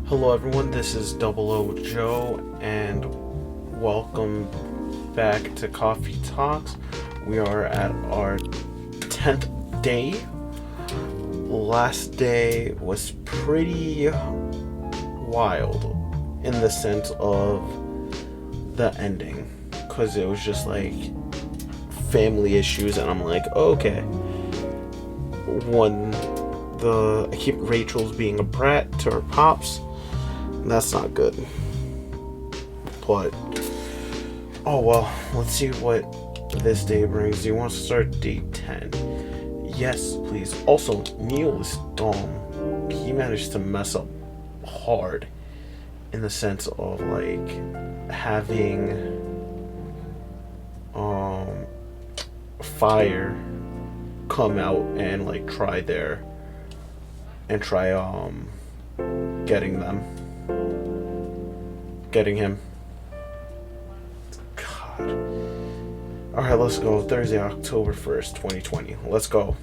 Hello everyone, this is Double O Joe and welcome back to Coffee Talks. We are at our 10th day. Last day was pretty wild in the sense of the ending, because it was just like family issues and I'm like, okay. I keep Rachel's being a brat to her pops. That's not good. But oh well, let's see what this day brings. Do you want to start day 10? Yes, please. Also, Neil is dumb. He managed to mess up hard in the sense of like having fire come out and like try getting him. God. Alright, let's go. Thursday, October 1st, 2020. Let's go.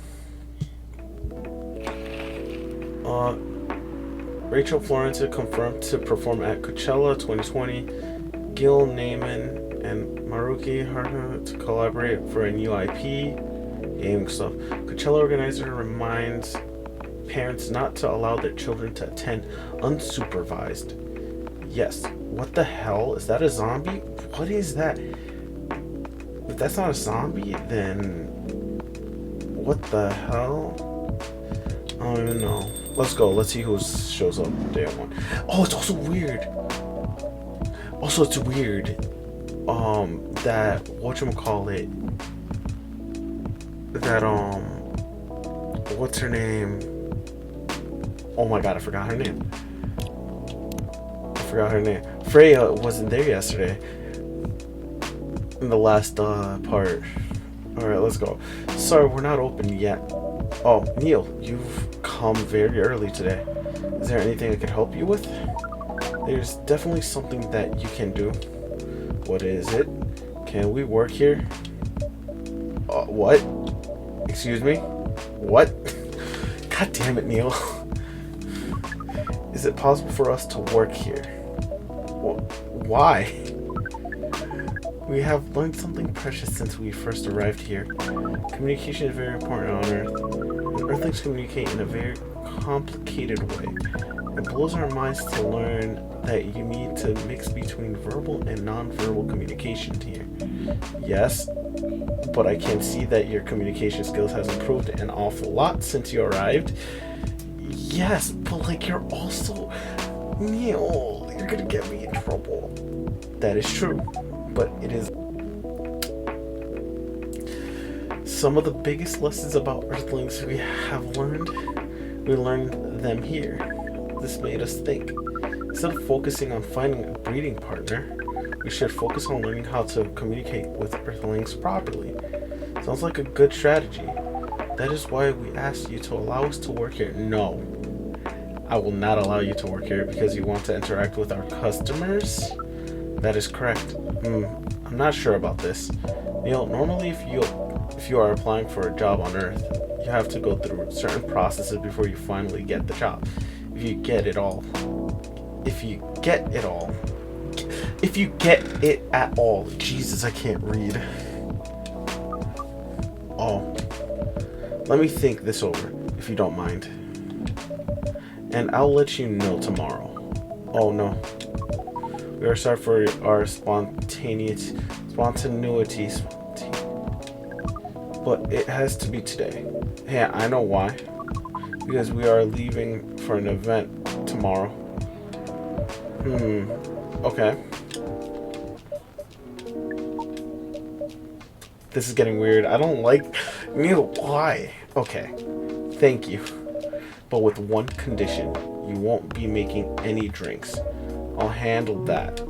Rachel Florenza confirmed to perform at Coachella 2020. Gil Naiman and Maruki Haruka to collaborate for a new IP. Gaming stuff. Coachella organizer reminds parents not to allow their children to attend unsupervised. Yes. What the hell? Is that a zombie? What is that? If that's not a zombie, then what the hell? I don't even know. Let's go. Let's see who shows up day one. Oh, it's also weird. Also, it's weird. That whatchamacallit. What's her name? Oh my god, I forgot her name. Freya wasn't there yesterday in the last part. Alright, let's go. Sorry, we're not open yet. Oh, Neil, you've come very early today. Is there anything I can help you with? There's definitely something that you can do. What is it? Can we work here? What? Excuse me? What? God damn it, Neil. Is it possible for us to work here? Why? We have learned something precious since we first arrived here. Communication is very important on Earth. And Earthlings communicate in a very complicated way. It blows our minds to learn that you need to mix between verbal and non-verbal communication here. Yes, but I can see that your communication skills has improved an awful lot since you arrived. Yes, but like you're also... Neil, you're gonna get me in trouble. That is true, but it is... Some of the biggest lessons about Earthlings we learned them here. This made us think. Instead of focusing on finding a breeding partner, we should focus on learning how to communicate with Earthlings properly. Sounds like a good strategy. That is why we asked you to allow us to work here. No. I will not allow you to work here because you want to interact with our customers? That is correct. I'm not sure about this. Neil, normally if you are applying for a job on Earth, you have to go through certain processes before you finally get the job. If you get it at all. Jesus, I can't read. Oh. Let me think this over, if you don't mind. And I'll let you know tomorrow. Oh no. We are sorry for our spontaneity. But it has to be today. Yeah, I know why. Because we are leaving for an event tomorrow. Okay. This is getting weird. I don't like... Neil, why? Okay. Thank you. But with one condition. You won't be making any drinks. I'll handle that.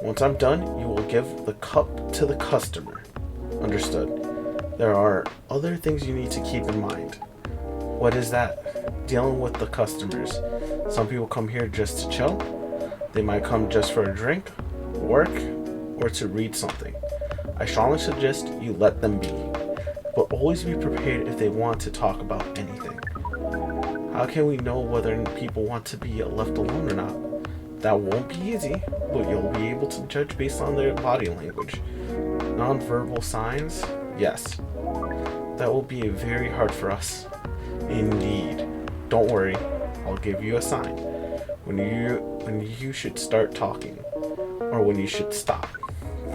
Once I'm done, you will give the cup to the customer. Understood. There are other things you need to keep in mind. What is that? Dealing with the customers. Some people come here just to chill. They might come just for a drink, work, or to read something. I strongly suggest you let them be, but always be prepared if they want to talk about anything. How can we know whether people want to be left alone or not? That won't be easy, but you'll be able to judge based on their body language. Non-verbal signs? Yes. That will be very hard for us. Indeed. Don't worry, I'll give you a sign when you should start talking, or when you should stop.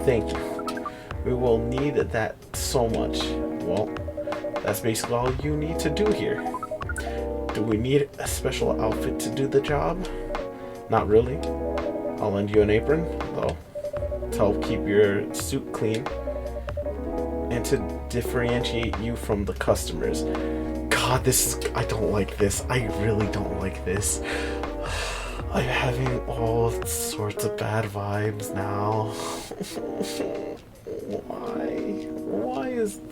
Thank you. We will need that so much. Well, that's basically all you need to do here. Do we need a special outfit to do the job? Not really. I'll lend you an apron, though, to help keep your suit clean and to differentiate you from the customers. God, I don't like this. I really don't like this. I'm having all sorts of bad vibes now.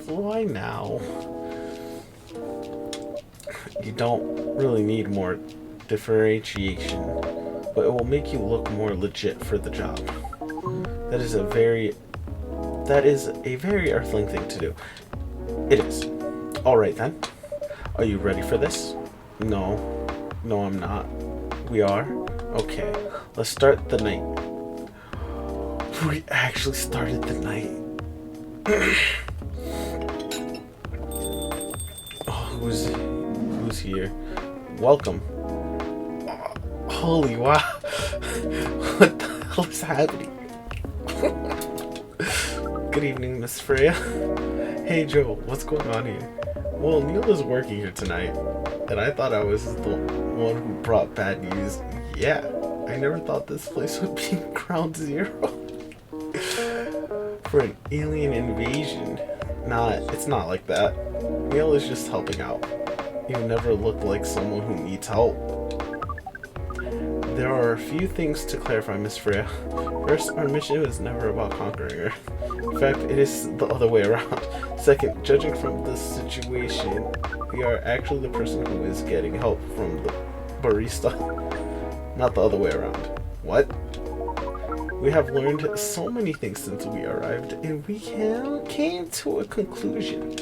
Why now? You don't really need more differentiation, but it will make you look more legit for the job. That is a very Earthling thing to do. It is. Alright then. Are you ready for this? No, I'm not. We are? Okay, let's start the night. We actually started the night. Oh, who's here? Welcome. Holy wow. What the hell is happening? Good evening, Miss Freya. Hey Joe, what's going on here? Well, Neil is working here tonight, and I thought I was the one who brought bad news. Yeah, I never thought this place would be ground zero for an alien invasion. Nah, it's not like that. Neil is just helping out. You never look like someone who needs help. There are a few things to clarify, Miss Freya. First, our mission is never about conquering her. In fact, it is the other way around. Second, judging from the situation, we are actually the person who is getting help from the barista, not the other way around. What? We have learned so many things since we arrived, and we came to a conclusion.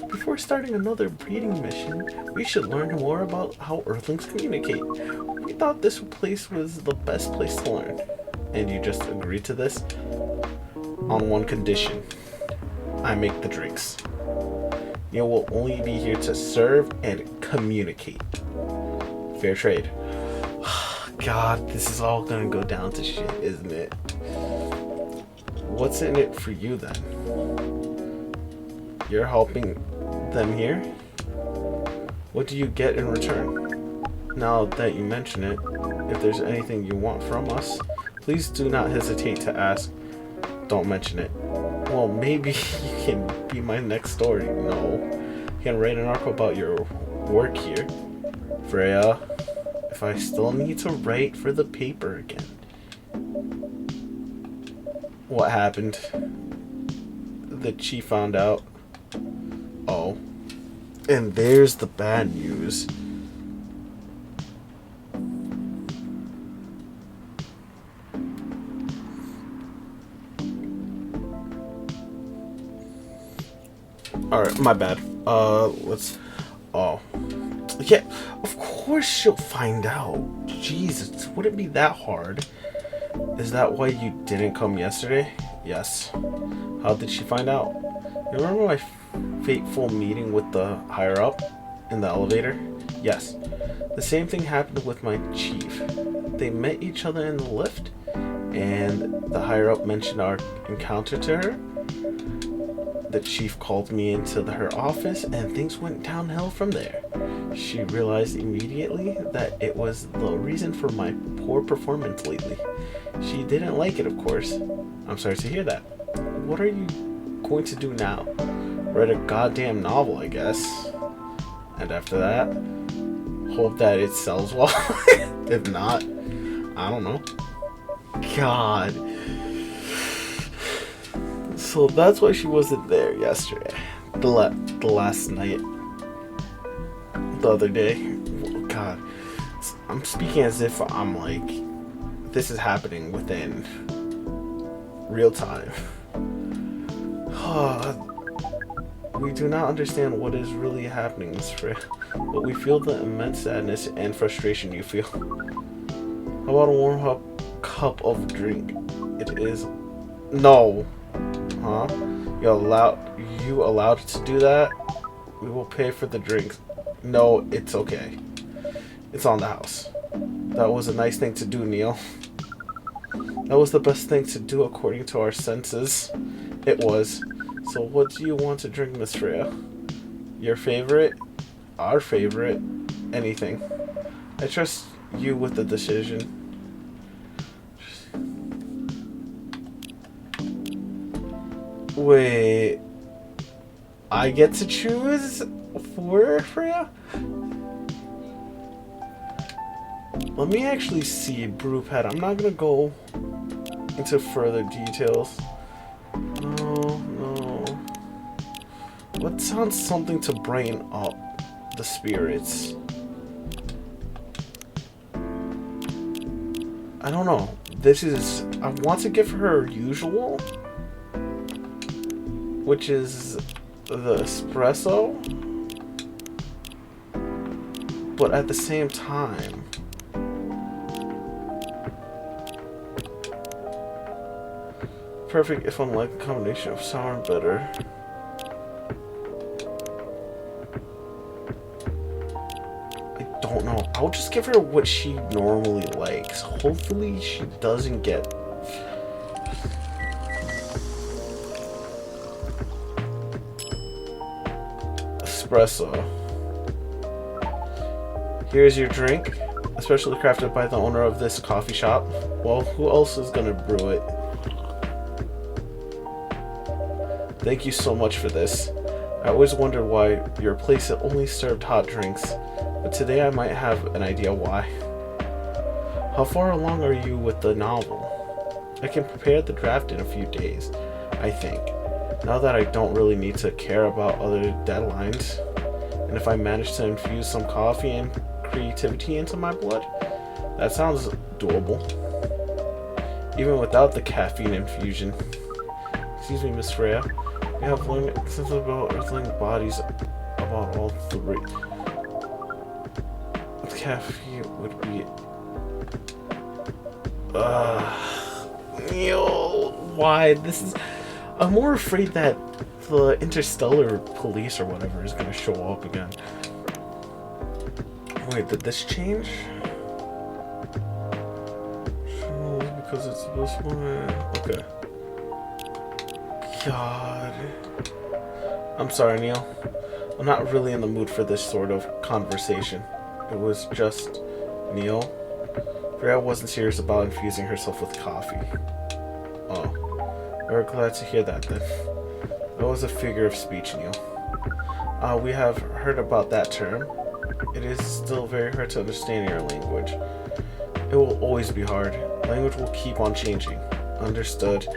Before starting another breeding mission, we should learn more about how Earthlings communicate. We thought this place was the best place to learn. And you just agreed to this? On one condition. I make the drinks. Neil will only be here to serve and communicate. Fair trade. God, this is all gonna go down to shit, isn't it? What's in it for you then? You're helping them here? What do you get in return? Now that you mention it, if there's anything you want from us, please do not hesitate to ask. Don't mention it. Well, maybe you can be my next story. No. You can write an article about your work here. Freya, if I still need to write for the paper again. What happened? The chief found out. Oh. And there's the bad news. Alright, my bad. Let's... Oh. Yeah, of course she'll find out. Jesus, would it be that hard? Is that why you didn't come yesterday? Yes. How did she find out? You remember my fateful meeting with the higher-up in the elevator? Yes. The same thing happened with my chief. They met each other in the lift, and the higher-up mentioned our encounter to her. The chief called me into her office, and things went downhill from there. She realized immediately that it was the reason for my poor performance lately. She didn't like it, of course. I'm sorry to hear that. What are you going to do now? Write a goddamn novel, I guess. And after that, hope that it sells well. If not, I don't know. God. So that's why she wasn't there yesterday. The last night. The other day. Oh, God. I'm speaking as if I'm like, this is happening within real time. We do not understand what is really happening, Miss Freya, but we feel the immense sadness and frustration you feel. How about a warm up cup of drink? It is... No. Huh? You allowed to do that? We will pay for the drinks. No, it's okay. It's on the house. That was a nice thing to do, Neil. That was the best thing to do according to our senses. It was. So what do you want to drink, Miss Freya? Your favorite? Our favorite? Anything. I trust you with the decision. Wait. I get to choose for Freya? Let me actually see brew pad. I'm not gonna go into further details. No. What sounds something to brighten up the spirits? I don't know. I want to give her usual, which is the espresso, but at the same time, perfect if unlike a combination of sour and bitter. I don't know. I'll just give her what she normally likes. Hopefully she doesn't get... espresso. Here's your drink, especially crafted by the owner of this coffee shop. Well, who else is gonna brew it? Thank you so much for this. I always wondered why your place only served hot drinks, but today I might have an idea why. How far along are you with the novel? I can prepare the draft in a few days, I think. Now that I don't really need to care about other deadlines, and if I manage to infuse some coffee and creativity into my blood, that sounds doable. Even without the caffeine infusion. Excuse me, Miss Freya. We have learned extensively about earthling bodies about all three. The caffeine would be... Neil, why? This is... I'm more afraid that the interstellar police or whatever is gonna show up again. Wait, did this change? Because it's this one. Okay. God. I'm sorry, Neil. I'm not really in the mood for this sort of conversation. It was just Neil. Freya wasn't serious about infusing herself with coffee. Oh. We're glad to hear that then. That was a figure of speech, Neil. We have heard about that term. It is still very hard to understand in your language. It will always be hard. Language will keep on changing. Understood.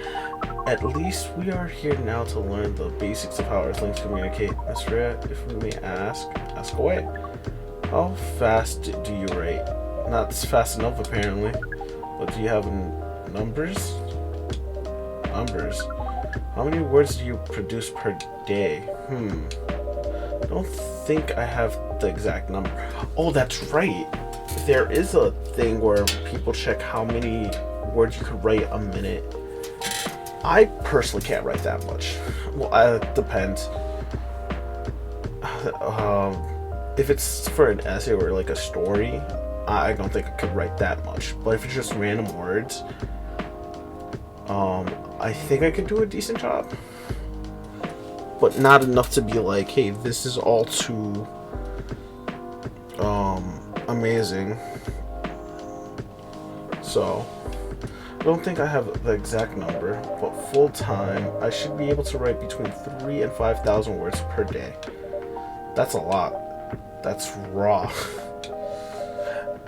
At least we are here now to learn the basics of how Earthlings communicate. Miss Freya, if we may ask away. How fast do you write? Not fast enough, apparently. But do you have numbers? Numbers. How many words do you produce per day? I don't think I have the exact number. Oh, that's right. There is a thing where people check how many words you could write a minute. I personally can't write that much. Well, it depends. If it's for an essay or like a story, I don't think I could write that much. But if it's just random words, I think I could do a decent job. But not enough to be like, hey, this is all too amazing. So I don't think I have the exact number, but full time I should be able to write between 3,000 and 5,000 words per day. That's a lot. That's raw.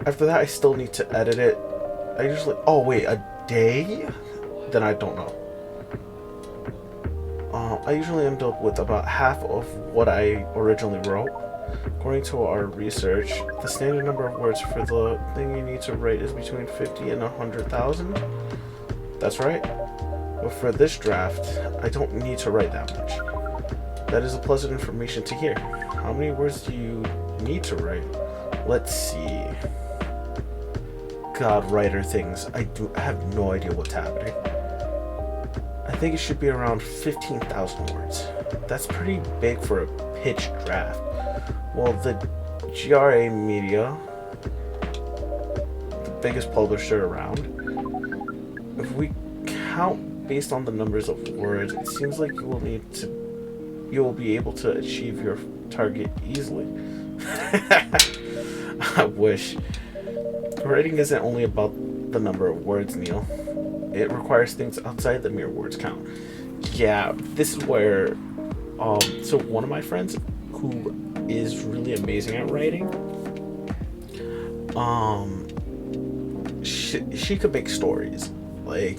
After that, I still need to edit it. I usually... Oh, wait, a day? Then I don't know. I usually end up with about half of what I originally wrote. According to our research, the standard number of words for the thing you need to write is between 50 and 100,000. That's right. But for this draft, I don't need to write that much. That is a pleasant information to hear. How many words do you need to write? Let's see. God, writer things. I have no idea what's happening. I think it should be around 15,000 words. That's pretty big for a pitch draft. Well, the GRA Media, the biggest publisher around, if we count based on the numbers of words, it seems like you will be able to achieve your target easily. I wish. Writing isn't only about the number of words, Neil. It requires things outside the mere words count. Yeah, this is where so one of my friends who is really amazing at writing, she could make stories like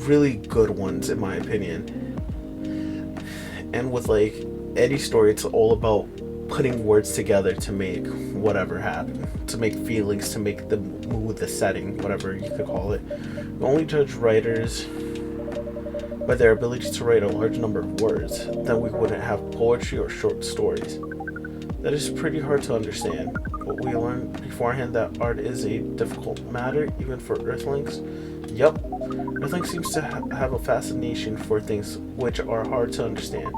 really good ones in my opinion. And with like any story, it's all about putting words together to make whatever happen, to make feelings, to make the mood, the setting, whatever you could call it. You only judge writers by their ability to write a large number of words, then we wouldn't have poetry or short stories. That is pretty hard to understand, but we learned beforehand that art is a difficult matter, even for Earthlings. Yup, Earthlings seems to have a fascination for things which are hard to understand,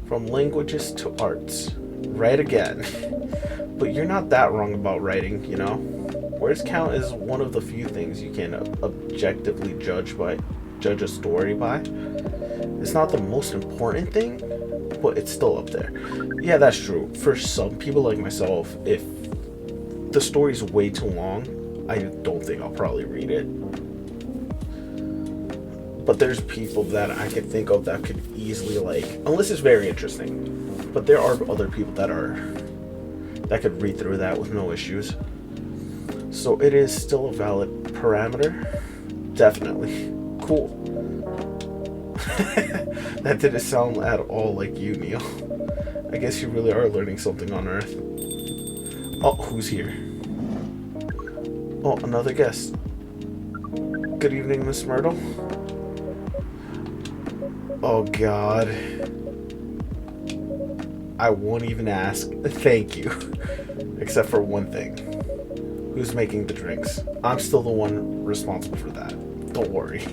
from languages to arts. Right again. But you're not that wrong about writing, you know? Words count is one of the few things you can objectively judge a story by. It's not the most important thing, but it's still up there. Yeah, that's true. For some people like myself, if the story's way too long, I don't think I'll probably read it. But there's people that I could think of that could easily unless it's very interesting. But there are other people that could read through that with no issues. So it is still a valid parameter. Definitely. Cool. That didn't sound at all like you, Neil. I guess you really are learning something on Earth. Oh, who's here? Oh, another guest. Good evening, Miss Myrtle. Oh, God. I won't even ask. Thank you. Except for one thing. Who's making the drinks? I'm still the one responsible for that. Don't worry.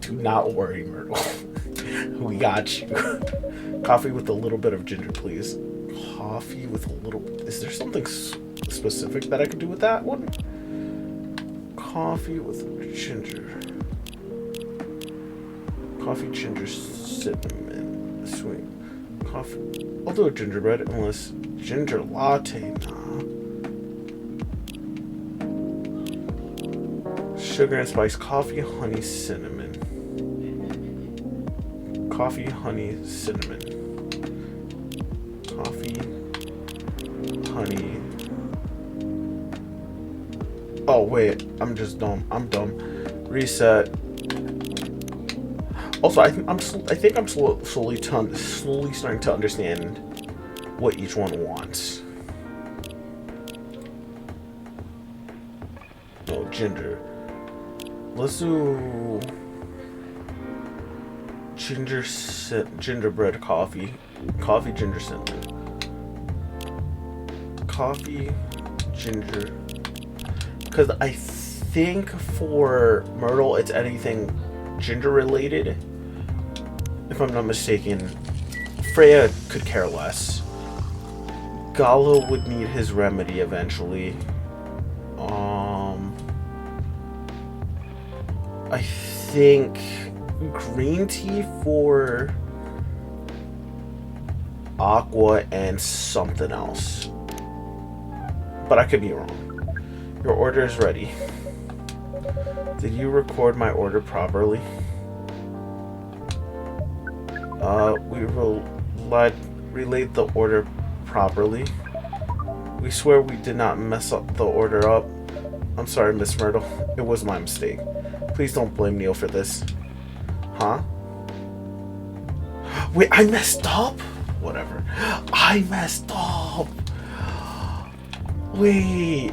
Do not worry, Myrtle. We got you. Coffee with a little bit of ginger, please. Coffee with a little... Is there something specific that I could do with that one? Coffee with ginger. Coffee, ginger, cinnamon, sweet. Coffee. I'll do a gingerbread unless ginger latte. Nah. Sugar and spice. Coffee, honey, cinnamon. Coffee, honey, cinnamon. Coffee, honey. Oh wait, I'm just dumb. I'm dumb. Reset. Also, I think I'm slowly starting to understand what each one wants. Oh, ginger. Let's do gingerbread coffee. Coffee, ginger, cinnamon. Coffee, ginger. Because I think for Myrtle, it's anything ginger related. If I'm not mistaken, Freya could care less. Gallo would need his remedy eventually. I think green tea for Aqua and something else. But I could be wrong. Your order is ready. Did you record my order properly? We relayed the order properly. We swear we did not mess up the order up. I'm sorry, Miss Myrtle. It was my mistake. Please don't blame Neil for this. Huh? Wait, I messed up? Whatever. I messed up. Wait.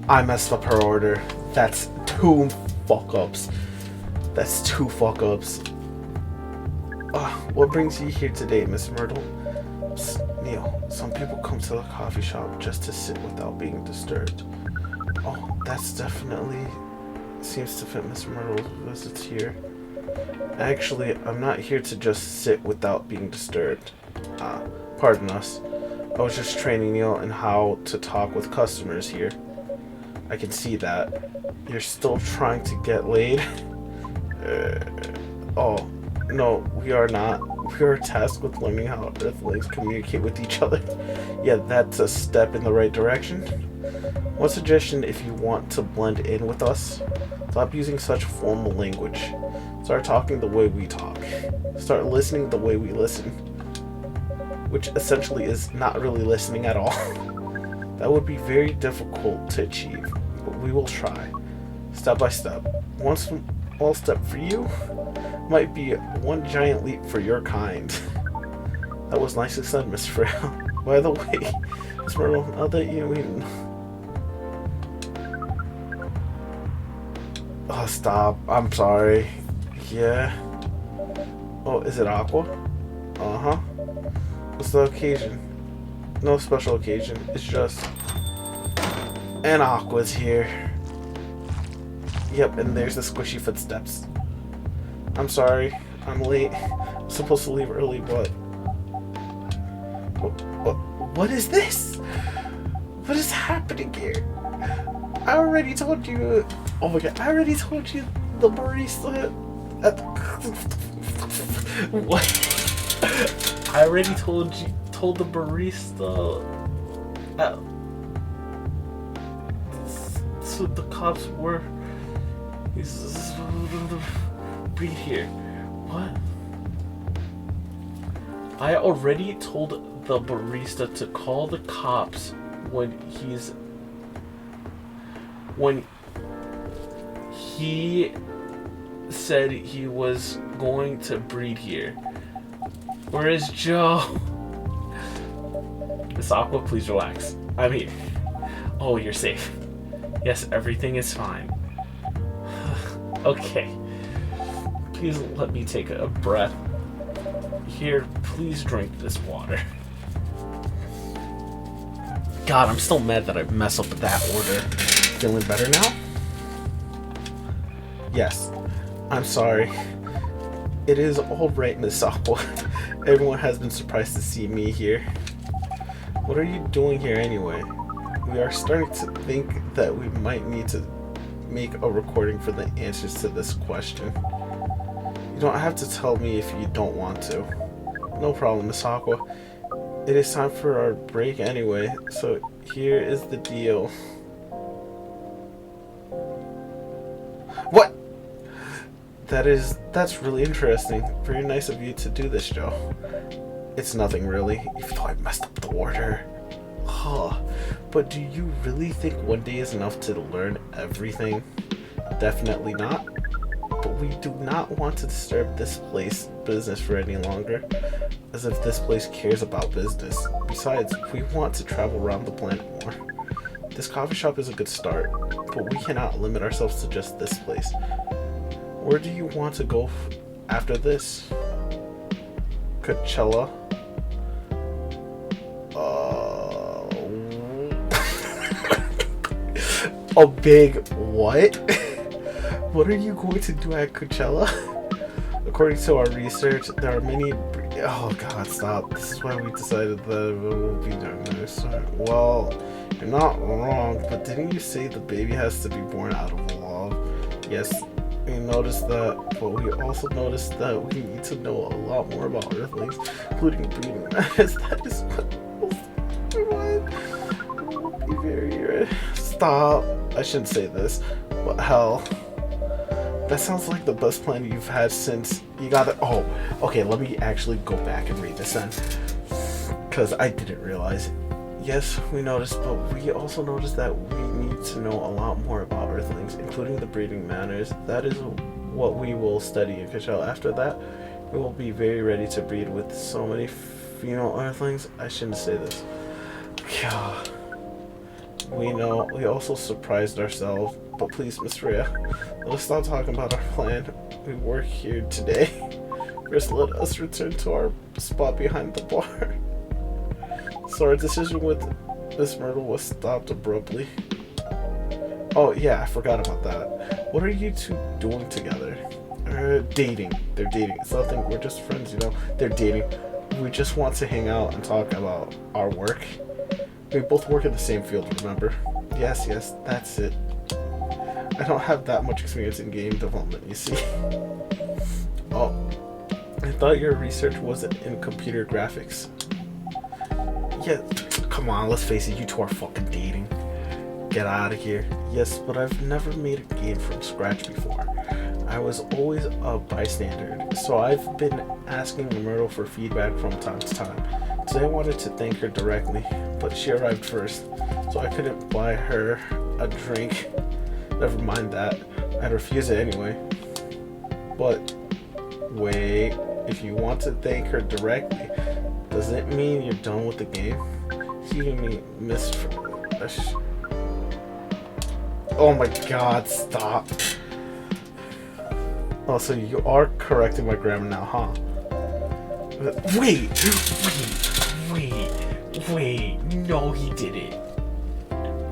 I messed up her order. That's 2 fuck-ups. That's 2 fuck-ups. What brings you here today, Miss Myrtle? Neil, some people come to the coffee shop just to sit without being disturbed. Oh, that's definitely seems to fit Miss Myrtle's visits here. Actually, I'm not here to just sit without being disturbed. Pardon us. I was just training Neil in how to talk with customers here. I can see that. You're still trying to get laid? Oh, no, we are not. We are tasked with learning how Earthlings communicate with each other. Yeah, that's a step in the right direction. One suggestion: if you want to blend in with us, stop using such formal language. Start talking the way we talk. Start listening the way we listen. Which essentially is not really listening at all. That would be very difficult to achieve, but we will try. Step by step. One small step for you might be one giant leap for your kind. That was nicely said, Miss Frail. By the way, Miss Myrtle, now that you mean... Oh, stop. I'm sorry. Yeah. Oh, is it Aqua? Uh-huh. What's the occasion? No special occasion. It's just... And Aqua's here. Yep, and there's the squishy footsteps. I'm sorry. I'm late. I'm supposed to leave early, but... What is this? What is happening here? I already told you... Oh my god, I already told you the barista... What? I already told the barista... So the cops were... Breathe here. What? I already told the barista to call the cops when he said he was going to breed here. Where is Joe? Miss Aqua, please relax. I'm here. Oh, you're safe. Yes, everything is fine. Okay. Please let me take a breath. Here, please drink this water. God, I'm still mad that I messed up with that order. Feeling better now? Yes. I'm sorry. It is alright, Miss Aqua. Everyone has been surprised to see me here. What are you doing here anyway? We are starting to think that we might need to make a recording for the answers to this question. You don't have to tell me if you don't want to. No problem, Miss Aqua. It is time for our break anyway, so here is the deal. What? That's really interesting. Very nice of you to do this, Joe. It's nothing really, even though I messed up the order. But do you really think one day is enough to learn everything? Definitely not. But we do not want to disturb this place business for any longer, as if this place cares about business. Besides, we want to travel around the planet more. This coffee shop is a good start, but we cannot limit ourselves to just this place. Where do you want to go after this? Coachella? A big what? What are you going to do at Coachella? According to our research, there are many... Oh god, stop. This is why we decided that it will be doing this. Well, you're not wrong, but didn't you say the baby has to be born out of love? Yes, we noticed that, but we also noticed that we need to know a lot more about Earthlings, including breeding. That is what be very... Stop. I shouldn't say this, but hell, that sounds like the best plan you've had since you got it. Oh, okay, let me actually go back and read this then, because I didn't realize. Yes, we noticed, but we also noticed that we need to know a lot more about Earthlings, including the breeding manners. That is what we will study in Coachella. After that, we will be very ready to breed with so many female Earthlings. I shouldn't say this. God. we know. We also surprised ourselves. But please, Miss Freya, let us stop talking about our plan. We work here today. First, let us return to our spot behind the bar. So our decision with Miss Myrtle was stopped abruptly. Oh yeah, I forgot about that. What are you two doing together? Dating. They're dating. It's nothing. We're just friends, you know. They're dating. We just want to hang out and talk about our work. We both work in the same field, remember? Yes, that's it. I don't have that much experience in game development, you see. Oh, I thought your research wasn't in computer graphics. Yeah, come on, let's face it, you two are fucking dating. Get out of here. Yes, but I've never made a game from scratch before. I was always a bystander, so I've been asking Myrtle for feedback from time to time. Today I wanted to thank her directly, but she arrived first, so I couldn't buy her a drink. Never mind that, I'd refuse it anyway. But wait, if you want to thank her directly, does it mean you're done with the game? You mean Miss... Oh my god, stop. Oh, so you are correcting my grammar now, huh? Wait, no he didn't.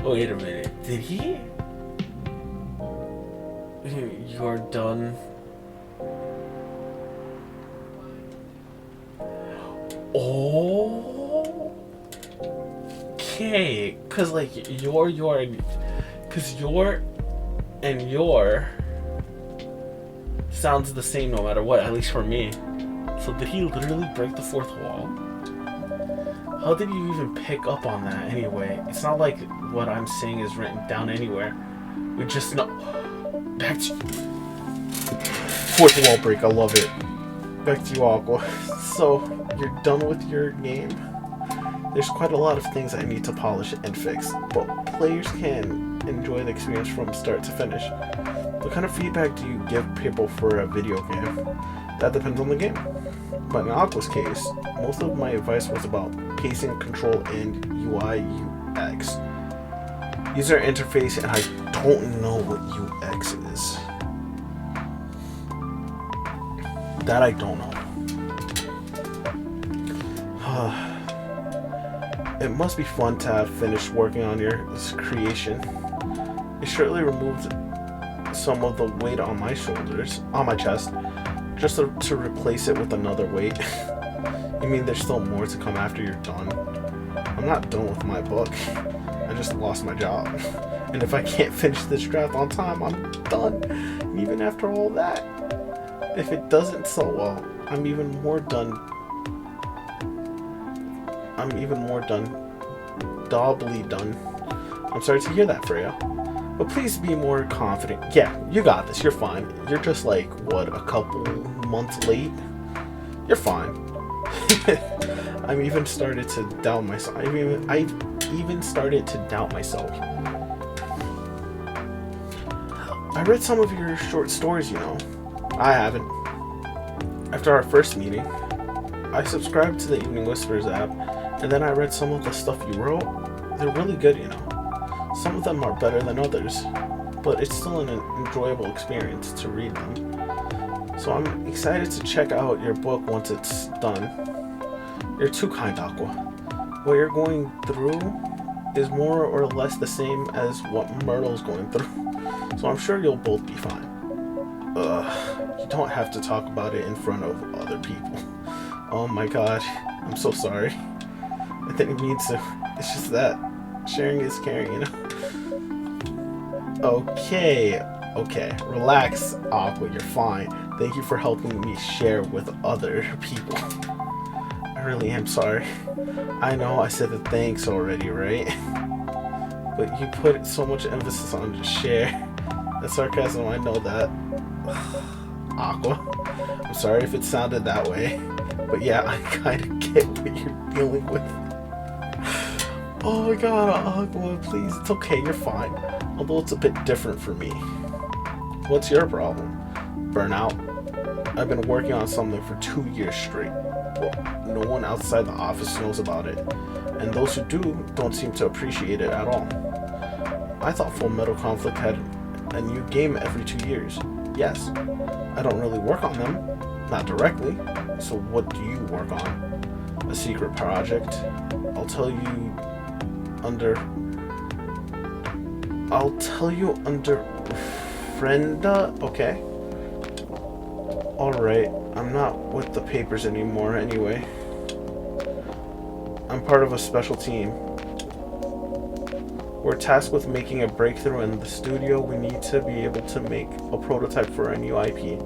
Wait a minute, did he? You're done. Oh, okay, cause like cause your and your sounds the same no matter what, at least for me. So did he literally break the fourth wall? How did you even pick up on that anyway? It's not like what I'm saying is written down anywhere. We just know. Back to fourth wall break, I love it. Back to you, Aqua. So, you're done with your game? There's quite a lot of things I need to polish and fix, but players can enjoy the experience from start to finish. What kind of feedback do you give people for a video game? That depends on the game. But in Aqua's case, most of my advice was about pacing, control, and UI UX. User interface, and I don't know what UX is. That I don't know. It must be fun to have finished working on your creation. It surely removed some of the weight on my shoulders, on my chest, just to replace it with another weight. You mean there's still more to come after you're done? I'm not done with my book. I just lost my job. And if I can't finish this draft on time, I'm done. And even after all that, if it doesn't sell well, I'm even more done. Doubly done. I'm sorry to hear that, Freya. But please be more confident. Yeah, you got this. You're fine. You're just like, what, a couple months late? You're fine. I've even started to doubt myself. I've even started to doubt myself. I read some of your short stories, you know. I haven't. After our first meeting, I subscribed to the Evening Whispers app, and then I read some of the stuff you wrote. They're really good, you know. Some of them are better than others, but it's still an enjoyable experience to read them. So I'm excited to check out your book once it's done. You're too kind, Aqua. What you're going through is more or less the same as what Myrtle's going through, so I'm sure you'll both be fine. You don't have to talk about it in front of other people. Oh my god, I'm so sorry. I didn't mean to. It's just that sharing is caring, you know? Okay, relax, Aqua, you're fine. Thank you for helping me share with other people. I really am sorry. I know I said the thanks already, right? But you put so much emphasis on just share. That's sarcasm, I know that. Aqua, I'm sorry if it sounded that way. But yeah, I kinda get what you're dealing with. Oh my god, Aqua, please, it's okay, you're fine. Although it's a bit different for me. What's your problem? Burnout? I've been working on something for 2 years straight. Well, no one outside the office knows about it. And those who do don't seem to appreciate it at all. I thought Full Metal Conflict had a new game every 2 years. Yes. I don't really work on them. Not directly. So what do you work on? A secret project? I'll tell you under Frenda? Okay. Alright, I'm not with the papers anymore anyway. I'm part of a special team. We're tasked with making a breakthrough in the studio. We need to be able to make a prototype for a new IP.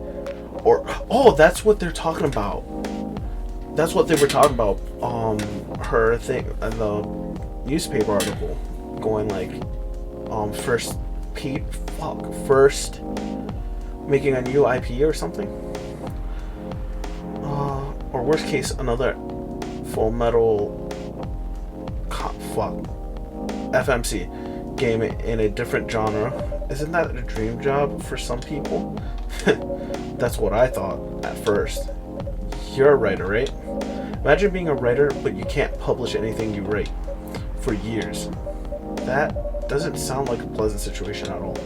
Oh, that's what they're talking about. That's what they were talking about. Her thing, the newspaper article, going like, first making a new IP or something. Or worst case, another Full Metal FMC game in a different genre. Isn't that a dream job for some people? That's what I thought at first. You're a writer, right? Imagine being a writer, but you can't publish anything you write for years. That doesn't sound like a pleasant situation at all.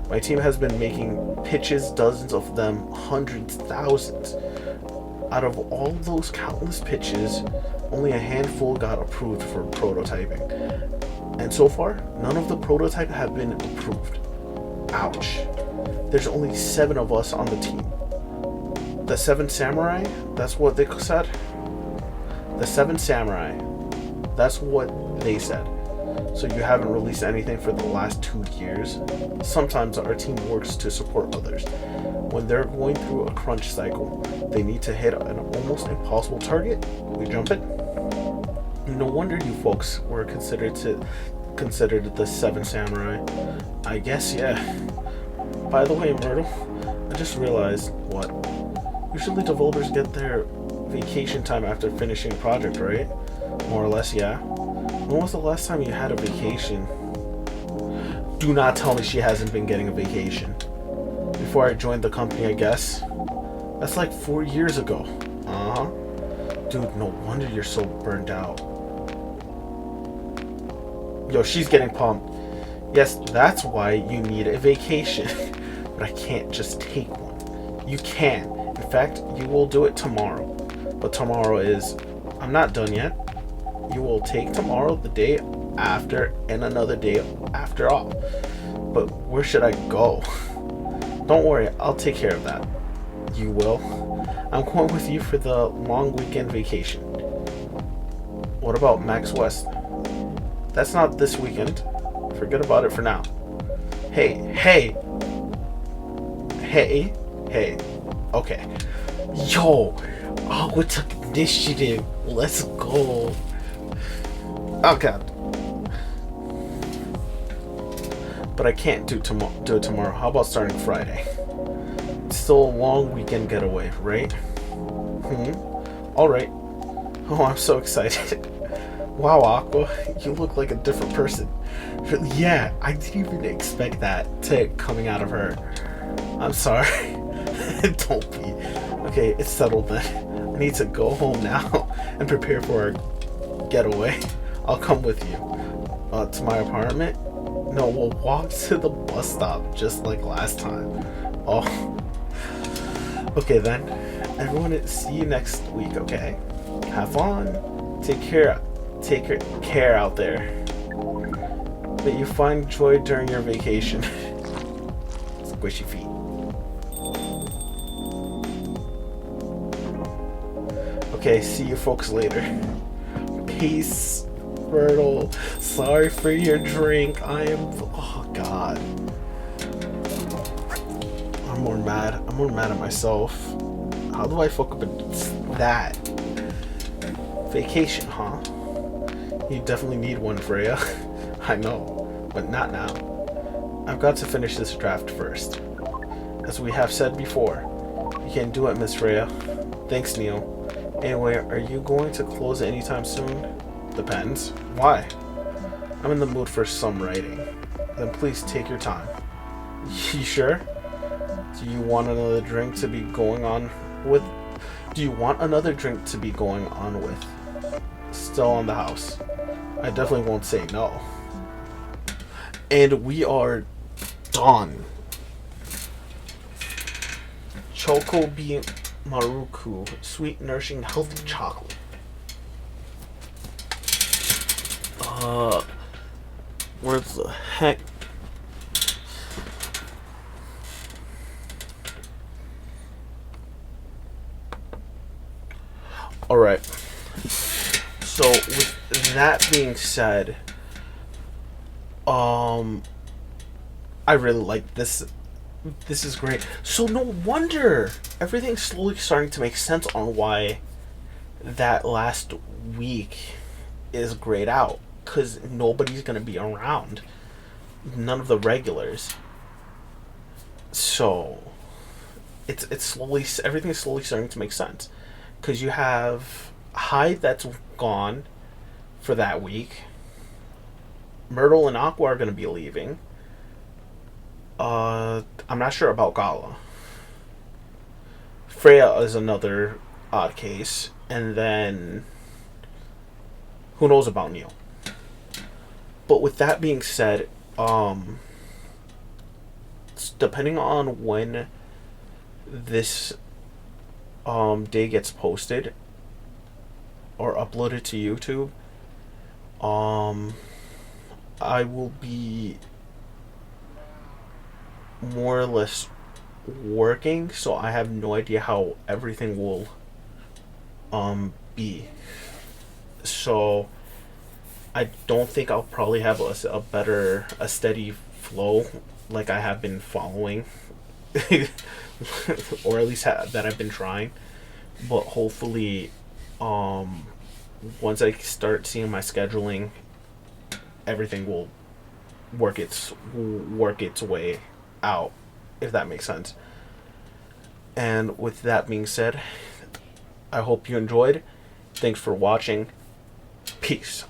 My team has been making pitches, dozens of them, hundreds, thousands. Out of all those countless pitches, only a handful got approved for prototyping. And so far, none of the prototype have been approved. Ouch. There's only 7 of us on the team. The 7 Samurai? That's what they said? The 7 Samurai. That's what they said. So you haven't released anything for the last 2 years? Sometimes our team works to support others. When they're going through a crunch cycle, they need to hit an almost impossible target. We jump it. No wonder you folks were considered the 7 Samurai. I guess, yeah. By the way, Myrtle, I just realized what? Usually developers get their vacation time after finishing a project, right? More or less, yeah. When was the last time you had a vacation? Do not tell me she hasn't been getting a vacation. Before I joined the company, I guess. That's like 4 years ago. Uh-huh. Dude, no wonder you're so burned out. Yo, she's getting pumped. Yes, that's why you need a vacation. But I can't just take one. You can. In fact, you will do it tomorrow. But tomorrow is... I'm not done yet. You will take tomorrow, the day after, and another day after off. But where should I go? Don't worry, I'll take care of that. You will? I'm going with you for the long weekend vacation. What about Max West? That's not this weekend. Forget about it for now. Hey. Okay. Yo, we took initiative. Let's go. Oh god. But I can't do it tomorrow. How about starting Friday? It's still a long weekend getaway, right? Alright. Oh, I'm so excited. Wow, Aqua, you look like a different person. Yeah, I didn't even expect that coming out of her. I'm sorry. Don't be. Okay, it's settled then. I need to go home now and prepare for our getaway. I'll come with you. To my apartment? No, we'll walk to the bus stop just like last time. Oh. Okay then. Everyone, see you next week, okay? Have fun. Take care out there. May you find joy during your vacation. Squishy feet. Okay, see you folks later. Peace, Myrtle. Sorry for your drink. Oh god. I'm more mad at myself. How do I fuck up that? Vacation, huh? You definitely need one, Freya. I know, but not now. I've got to finish this draft first. As we have said before, you can do it, Miss Freya. Thanks, Neil. Anyway, are you going to close anytime soon? Depends. Why? I'm in the mood for some writing. Then please take your time. You sure? Do you want another drink to be going on with? Still on the house. I definitely won't say no. And we are done. Choco Bee Maruku, sweet, nourishing, healthy chocolate. Where the heck? Alright. So, with that being said, I really like this. This is great. So, no wonder everything's slowly starting to make sense on why that last week is grayed out. Because nobody's going to be around. None of the regulars. So, it's slowly, everything's slowly starting to make sense. Because you have Hyde that's gone for that week. Myrtle and Aqua are going to be leaving. I'm not sure about Gala. Freya is another odd case. And then who knows about Neil? But with that being said, depending on when this day gets posted or uploaded to YouTube, I will be more or less working, so I have no idea how everything will be. So I don't think I'll probably have a steady flow like I have been following, or at least that I've been trying. But hopefully, once I start seeing my scheduling, everything will work its way out, if that makes sense. And with that being said, I hope you enjoyed. Thanks for watching. Peace.